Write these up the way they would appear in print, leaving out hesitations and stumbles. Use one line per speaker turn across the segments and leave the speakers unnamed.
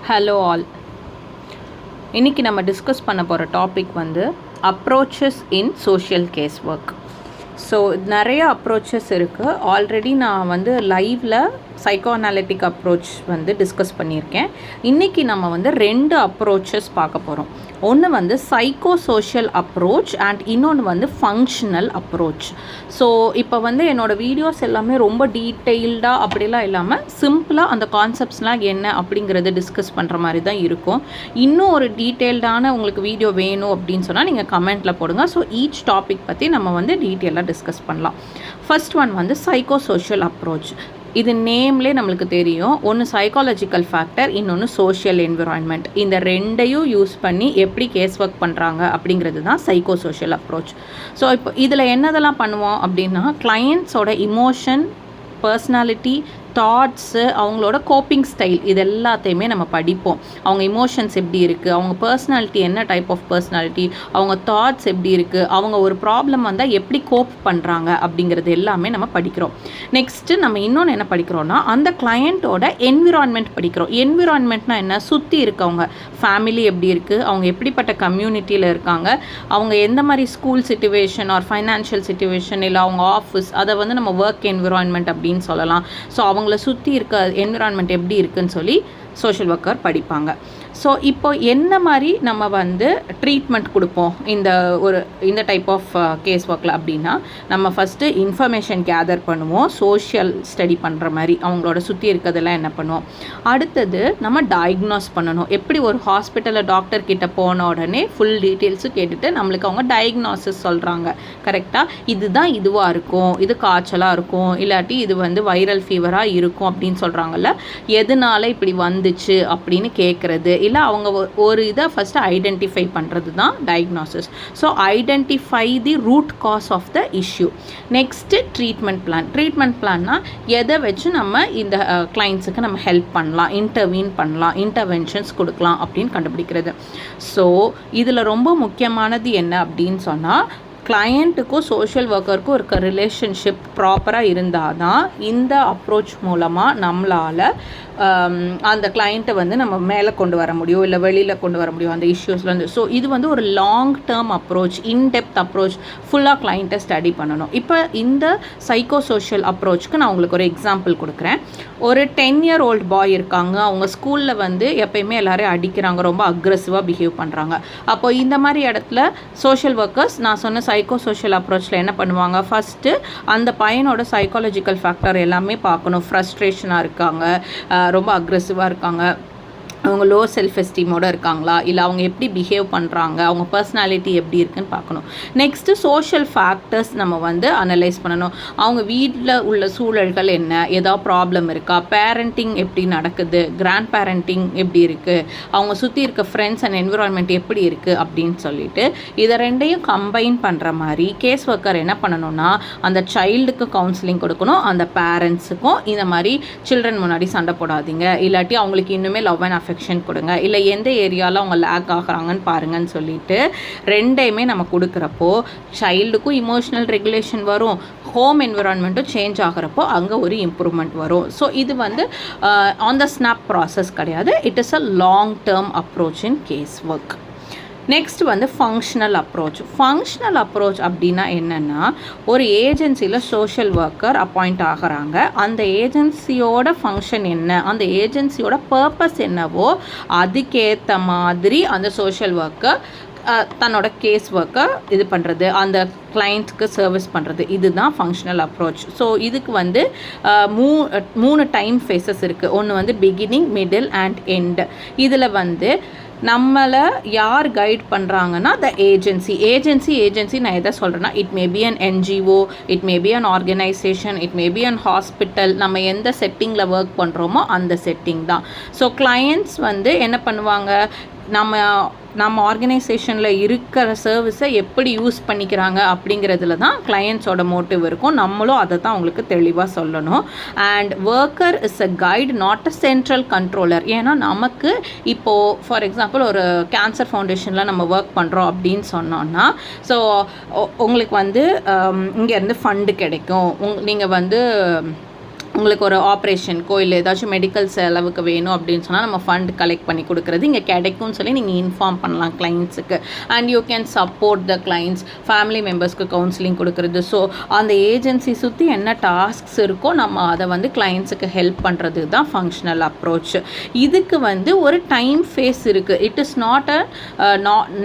Hello all. இன்றைக்கி நம்ம discuss பண்ண போகிற டாபிக் வந்து approaches in social case work. So நிறைய அப்ரோச்சஸ் இருக்குது. ஆல்ரெடி நான் வந்து லைவில் சைக்கோ அனாலிட்டிக் அப்ரோச் வந்து டிஸ்கஸ் பண்ணியிருக்கேன். இன்றைக்கி நம்ம வந்து 2 அப்ரோச்சஸ் பார்க்க போகிறோம். ஒன்று வந்து சைக்கோ சோஷியல் அப்ரோச் அண்ட் இன்னொன்று வந்து ஃபங்க்ஷனல் அப்ரோச். ஸோ இப்போ வந்து என்னோடய வீடியோஸ் எல்லாமே ரொம்ப டீட்டெயில்டாக அப்படிலாம் இல்லாமல் சிம்பிளாக அந்த கான்செப்ட்ஸ்லாம் என்ன அப்படிங்கிறத டிஸ்கஸ் பண்ணுற மாதிரி தான் இருக்கும். இன்னும் ஒரு டீட்டெயில்டான உங்களுக்கு வீடியோ வேணும் அப்படின்னு சொன்னால் நீங்கள் கமெண்ட்டில் போடுங்க. ஸோ ஈச் டாபிக் பற்றி நம்ம வந்து டீட்டெயிலாக டிஸ்கஸ் பண்ணலாம். ஃபர்ஸ்ட் ஒன் வந்து சைக்கோ சோஷியல் அப்ரோச். இது நேம்லேயே நம்மளுக்கு தெரியும். ஒன்று சைக்காலஜிக்கல் ஃபேக்டர், இன்னொன்று சோஷியல் என்விரான்மெண்ட். இந்த ரெண்டையும் யூஸ் பண்ணி எப்படி கேஸ் ஒர்க் பண்ணுறாங்க அப்படிங்கிறது தான் சைக்கோ சோஷியல் அப்ரோச். ஸோ இப்போ இதில் என்னதெல்லாம் பண்ணுவோம் அப்படின்னா, கிளையண்ட்ஸோட இமோஷன், பர்சனாலிட்டி, தாட்ஸு, அவங்களோட கோப்பிங் ஸ்டைல், இது எல்லாத்தையுமே நம்ம படிப்போம். அவங்க இமோஷன்ஸ் எப்படி இருக்குது, அவங்க பர்சனாலிட்டி என்ன டைப் ஆஃப் பர்சனாலிட்டி, அவங்க தாட்ஸ் எப்படி இருக்குது, அவங்க ஒரு ப்ராப்ளம் வந்தால் எப்படி கோப் பண்ணுறாங்க அப்படிங்கிறது எல்லாமே நம்ம படிக்கிறோம். நெக்ஸ்ட்டு நம்ம இன்னொன்று என்ன படிக்கிறோன்னா, அந்த கிளையண்ட்டோட என்விரான்மெண்ட் படிக்கிறோம். என்விரான்மெண்ட்னா என்ன, சுற்றி இருக்கவங்க ஃபேமிலி எப்படி இருக்குது, அவங்க எப்படிப்பட்ட கம்யூனிட்டியில் இருக்காங்க, அவங்க எந்த மாதிரி school situation or financial situation, இல்லை அவங்க ஆஃபீஸ், அதை வந்து நம்ம ஒர்க் என்விரான்மெண்ட் அப்படின்னு சொல்லலாம். ஸோ அவங்கள சுற்றி இருக்க என்விரான்மெண்ட் எப்படி இருக்குன்னு சொல்லி சோஷியல் ஒர்க்கர் படிப்பாங்க. ஸோ இப்போ என்ன மாதிரி நம்ம வந்து ட்ரீட்மெண்ட் கொடுப்போம் இந்த டைப் ஆஃப் கேஸ் ஒர்க்கில் அப்படின்னா, நம்ம ஃபஸ்ட்டு இன்ஃபர்மேஷன் கேதர் பண்ணுவோம். சோஷியல் ஸ்டடி பண்ணுற மாதிரி அவங்களோட சுற்றி இருக்கிறதெல்லாம் என்ன பண்ணுவோம். அடுத்தது நம்ம டயக்னோஸ் பண்ணணும். எப்படி ஒரு ஹாஸ்பிட்டலில் டாக்டர் கிட்ட போன உடனே ஃபுல் டீட்டெயில்ஸும் கேட்டுட்டு நம்மளுக்கு அவங்க டயக்னோசிஸ் சொல்கிறாங்க. கரெக்டாக இதுதான் இதுவாக இருக்கும், இது காய்ச்சலாக இருக்கும், இல்லாட்டி இது வந்து வைரல் ஃபீவராக இருக்கும் அப்படின்னு சொல்கிறாங்கல்ல, எதனால இப்படி வந்துச்சு அப்படின்னு கேட்குறது, இல்லை அவங்க ஒரு இதை ஃபஸ்ட்டு ஐடென்டிஃபை பண்ணுறது தான் diagnosis. So identify the root cause of the issue. Next treatment plan. Treatment பிளான்னா எதை வச்சு நம்ம இந்த கிளைண்ட்ஸுக்கு நம்ம ஹெல்ப் பண்ணலாம், இன்டர்வீன் பண்ணலாம், இன்டர்வென்ஷன்ஸ் கொடுக்கலாம் அப்படின்னு கண்டுபிடிக்கிறது. ஸோ இதில் ரொம்ப முக்கியமானது என்ன அப்படின்னு சொன்னால், கிளையண்ட்டுக்கும் சோஷியல் ஒர்க்கருக்கும் இருக்க ரிலேஷன்ஷிப் ப்ராப்பராக இருந்தால் தான் இந்த அப்ரோச் மூலமாக நம்மளால் அந்த கிளைண்ட்டை வந்து நம்ம மேலே கொண்டு வர முடியும், இல்லை வெளியில் கொண்டு வர முடியும் அந்த இஷ்யூஸ்லேருந்து. ஸோ இது வந்து ஒரு long term approach, in-depth approach, ஃபுல்லாக கிளைண்ட்டை ஸ்டடி பண்ணணும். இப்போ இந்த சைக்கோ சோஷியல் அப்ரோச்சுக்கு நான் உங்களுக்கு ஒரு எக்ஸாம்பிள் கொடுக்குறேன். ஒரு 10-year-old பாய் இருக்காங்க. அவங்க ஸ்கூலில் வந்து எப்பயுமே எல்லாரையும் அடிக்கிறாங்க, ரொம்ப அக்ரெசிவாக பிஹேவ் பண்ணுறாங்க. அப்போ இந்த மாதிரி இடத்துல சோஷியல் ஒர்க்கர்ஸ் நான் சொன்ன சைக்கோ சோஷியல் அப்ரோச்சில் என்ன பண்ணுவாங்க, ஃபஸ்ட்டு அந்த பையனோட சைக்காலஜிக்கல் ஃபேக்டர் எல்லாமே பார்க்கணும். ஃப்ரஸ்ட்ரேஷனாக இருக்காங்க, ரொம்ப அக்ரெசிவாக இருக்காங்க, அவங்க லோ செல்ஃப் எஸ்டீமோடு இருக்காங்களா, இல்லை அவங்க எப்படி பிஹேவ் பண்ணுறாங்க, அவங்க பர்சனாலிட்டி எப்படி இருக்குன்னு பார்க்கணும். நெக்ஸ்ட்டு சோஷியல் ஃபேக்டர்ஸ் நம்ம வந்து அனலைஸ் பண்ணணும். அவங்க வீட்டில் உள்ள சூழல்கள் என்ன, ஏதாவது ப்ராப்ளம் இருக்கா, பேரண்டிங் எப்படி நடக்குது, கிராண்ட் பேரண்டிங் எப்படி இருக்குது, அவங்க சுற்றி இருக்க ஃப்ரெண்ட்ஸ் அண்ட் என்விரான்மெண்ட் எப்படி இருக்குது அப்படின்னு சொல்லிட்டு இதை ரெண்டையும் கம்பைன் பண்ணுற மாதிரி கேஸ் ஒர்க்கர் என்ன பண்ணணும்னா, அந்த சைல்டுக்கு கவுன்சிலிங் கொடுக்கணும், அந்த பேரண்ட்ஸுக்கும் இந்த மாதிரி சில்ட்ரன் முன்னாடி சண்டை போடாதீங்க, இல்லாட்டி அவங்களுக்கு இன்னுமே லவ் அண்ட் கொடுங்க, இல்லை எந்த ஏரியாவில் அவங்க லேக் ஆகிறாங்கன்னு பாருங்கன்னு சொல்லிட்டு ரெண்டையுமே நம்ம கொடுக்குறப்போ சைல்டுக்கும் இமோஷனல் ரெகுலேஷன் வரும், ஹோம் என்விரான்மெண்ட்டும் சேஞ்ச் ஆகிறப்போ அங்கே ஒரு இம்ப்ரூவ்மெண்ட் வரும். ஸோ இது வந்து ஆன் த ஸ்னாப் ப்ராசஸ் கிடையாது. It is a long term approach in case work. Next வந்து ஃபங்க்ஷனல் அப்ரோச். ஃபங்க்ஷனல் அப்ரோச் அப்படின்னா என்னென்னா, ஒரு ஏஜென்சியில் சோஷியல் ஒர்க்கர் அப்பாயிண்ட் ஆகிறாங்க. அந்த ஏஜென்சியோட ஃபங்க்ஷன் என்ன, அந்த ஏஜென்சியோட பர்பஸ் என்னவோ அதுக்கேற்ற மாதிரி அந்த சோஷியல் ஒர்க்கர் தன்னோட கேஸ் ஒர்க்கை இது பண்ணுறது, அந்த கிளைண்ட்ஸ்க்கு சர்வீஸ் பண்ணுறது, இதுதான் ஃபங்க்ஷனல் அப்ரோச். ஸோ இதுக்கு வந்து 3 டைம் ஃபேஸஸ் இருக்குது. ஒன்று வந்து பிகினிங், மிடில் அண்ட் எண்ட். இதில் வந்து நம்மளை யார் கைட் பண்ணுறாங்கன்னா த ஏஜென்சி நான் எதை சொல்கிறேன்னா, it may be an NGO, it may be an organisation, it may be an hospital. நம்ம எந்த செட்டிங்கில் ஒர்க் பண்ணுறோமோ அந்த செட்டிங் தான். ஸோ கிளையண்ட்ஸ் வந்து என்ன பண்ணுவாங்க, நம்ம ஆர்கனைசேஷனில் இருக்கிற சர்வீஸை எப்படி யூஸ் பண்ணிக்கிறாங்க அப்படிங்கிறதுல தான் கிளையண்ட்ஸோட மோட்டிவ் இருக்கும். நம்மளும் அதை தான் அவங்களுக்கு தெளிவாக சொல்லணும். And worker is a guide, not a central controller. ஏன்னா நமக்கு இப்போது ஃபார் எக்ஸாம்பிள் ஒரு கேன்சர் ஃபவுண்டேஷனில் நம்ம ஒர்க் பண்ணுறோம் அப்படின்னு சொன்னோன்னா, ஸோ உங்களுக்கு வந்து இங்கேருந்து ஃபண்டு கிடைக்கும், நீங்கள் வந்து உங்களுக்கு ஒரு ஆப்ரேஷனுக்கோ இல்லை ஏதாச்சும் மெடிக்கல் செலவுக்கு வேணும் அப்படின்னு சொன்னால் நம்ம ஃபண்ட் கலெக்ட் பண்ணி கொடுக்குறது இங்கே கிடைக்கும்னு சொல்லி நீங்கள் இன்ஃபார்ம் பண்ணலாம் கிளைண்ட்ஸுக்கு. And you can support the clients, family மெம்பர்ஸ்க்கு கவுன்சிலிங் கொடுக்குறது. ஸோ அந்த ஏஜென்சி சுற்றி என்ன டாஸ்க்ஸ் இருக்கோ நம்ம அதை வந்து கிளைண்ட்ஸுக்கு ஹெல்ப் பண்ணுறது தான் ஃபங்க்ஷனல் அப்ரோச். இதுக்கு வந்து ஒரு டைம் ஃபேஸ் இருக்குது. It is not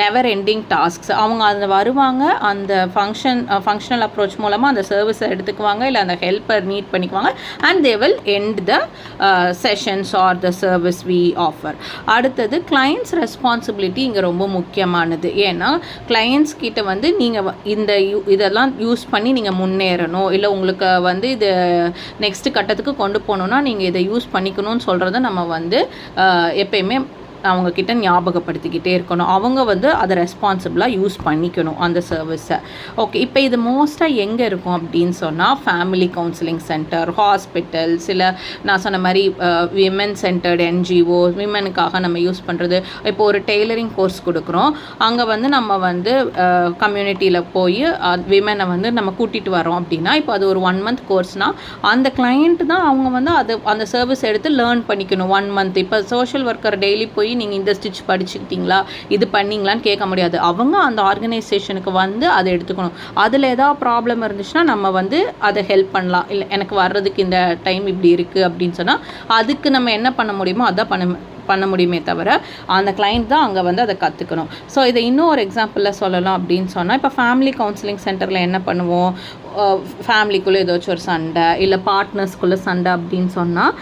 never ending tasks. அவங்க அதில் வருவாங்க, அந்த ஃபங்க்ஷனல் அப்ரோச் மூலமாக அந்த சர்வீஸை எடுத்துக்குவாங்க, இல்லை அந்த ஹெல்ப்பை நீட் பண்ணிக்குவாங்க, and they will end the sessions or the service we offer. அடுத்தது clients responsibility இங்கே ரொம்ப முக்கியமானது. ஏன்னா clients கிட்ட வந்து நீங்கள் இதெல்லாம் யூஸ் பண்ணி நீங்கள் முன்னேறணும், இல்லை உங்களுக்கு வந்து இது நெக்ஸ்ட் கட்டத்துக்கு கொண்டு போகணுன்னா நீங்கள் இதை யூஸ் பண்ணிக்கணும்னு சொல்கிறத நம்ம வந்து எப்பயுமே அவங்கக்கிட்ட ஞாபகப்படுத்திக்கிட்டே இருக்கணும். அவங்க வந்து அதை ரெஸ்பான்சிபிளாக யூஸ் பண்ணிக்கணும் அந்த சர்வீஸை. ஓகே, இப்போ இது மோஸ்ட்டாக எங்கே இருக்கும் அப்படின்னு சொன்னால் ஃபேமிலி கவுன்சிலிங் சென்டர், ஹாஸ்பிட்டல்ஸ், இல்லை நான் சொன்ன மாதிரி விமன் சென்டர்டு என்ஜிஓ, விமனுக்காக நம்ம யூஸ் பண்ணுறது. இப்போ ஒரு டெய்லரிங் கோர்ஸ் கொடுக்குறோம், அங்கே வந்து நம்ம வந்து கம்யூனிட்டியில் போய் விமனை வந்து நம்ம கூட்டிகிட்டு வரோம் அப்படின்னா, இப்போ அது ஒரு 1 month கோர்ஸ்னால் அந்த கிளைண்ட் தான் அவங்க வந்து அந்த சர்வீஸ் எடுத்து லேர்ன் பண்ணிக்கணும் 1 month. இப்போ சோஷியல் ஒர்க்கர் டெய்லி போய் நீங்கள் இந்த ஸ்டிச் படிச்சுக்கிட்டீங்களா, இது பண்ணிங்களான்னு கேட்க முடியாது. அவங்க அந்த ஆர்கனைசேஷனுக்கு வந்து அதை எடுத்துக்கணும். அதில் ஏதாவது ப்ராப்ளம் இருந்துச்சுன்னா நம்ம வந்து அதை ஹெல்ப் பண்ணலாம். இல்லை எனக்கு வர்றதுக்கு இந்த டைம் இப்படி இருக்குது அப்படின்னு சொன்னால் அதுக்கு நம்ம என்ன பண்ண முடியுமோ அதான் பண்ண முடியுமே தவிர அந்த கிளைண்ட் தான் அங்கே வந்து அதை கற்றுக்கணும். ஸோ இதை இன்னும் ஒரு எக்ஸாம்பிளில் சொல்லலாம் அப்படின்னு சொன்னால், இப்போ ஃபேமிலி கவுன்சிலிங் சென்டரில் என்ன பண்ணுவோம், ஃபேமிலிக்குள்ளே ஏதாச்சும் ஒரு சண்டை, இல்லை பார்ட்னர்ஸ்குள்ளே சண்டை அப்படின்னு சொன்னால்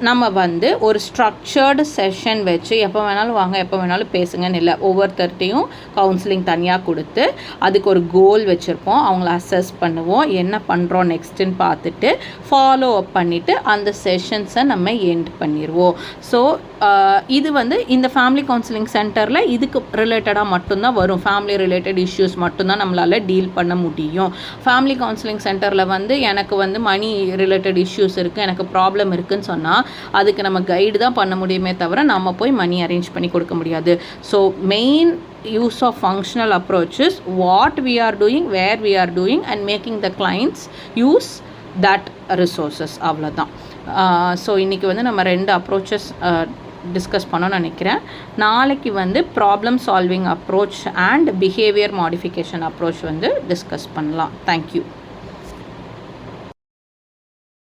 நம்ம வந்து ஒரு ஸ்ட்ரக்சர்டு செஷன் வச்சு எப்போ வேணாலும் வாங்க, எப்போ வேணாலும் பேசுங்கன்னு இல்லை, ஒவ்வொருத்தர்கிட்டையும் கவுன்சிலிங் தனியாக கொடுத்து அதுக்கு ஒரு கோல் வச்சுருப்போம், அவங்கள அசஸ் பண்ணுவோம், என்ன பண்ணுறோம் நெக்ஸ்ட்டுன்னு பார்த்துட்டு ஃபாலோ அப் பண்ணிவிட்டு அந்த செஷன்ஸை நம்ம எண்ட் பண்ணிடுவோம். ஸோ இது வந்து இந்த ஃபேமிலி கவுன்சிலிங் சென்டரில் இதுக்கு ரிலேட்டடாக மட்டும்தான் வரும். ஃபேமிலி ரிலேட்டட் இஷ்யூஸ் மட்டும்தான் நம்மளால் டீல் பண்ண முடியும். ஃபேமிலி கவுன்சிலிங் சென்டரில் வந்து எனக்கு வந்து மணி ரிலேட்டட் இஷ்யூஸ் இருக்குது, எனக்கு ப்ராப்ளம் இருக்குதுன்னு சொன்னால் அதுக்கு நம்ம கைடு தான் பண்ண முடியுமே தவிர நம்ம போய் மணி அரேஞ்ச் பண்ணி கொடுக்க முடியாது. So main use of functional approach is what we are doing, where we are doing, and making the clients use that resources. அவ்வளோதான். ஸோ இன்றைக்கி வந்து நம்ம 2 அப்ரோச்சஸ் டிஸ்கஸ் பண்ணணும்னு நினைக்கிறேன். நாளைக்கு வந்து problem solving approach and behaviour modification approach வந்து discuss பண்ணலாம். தேங்க்யூ.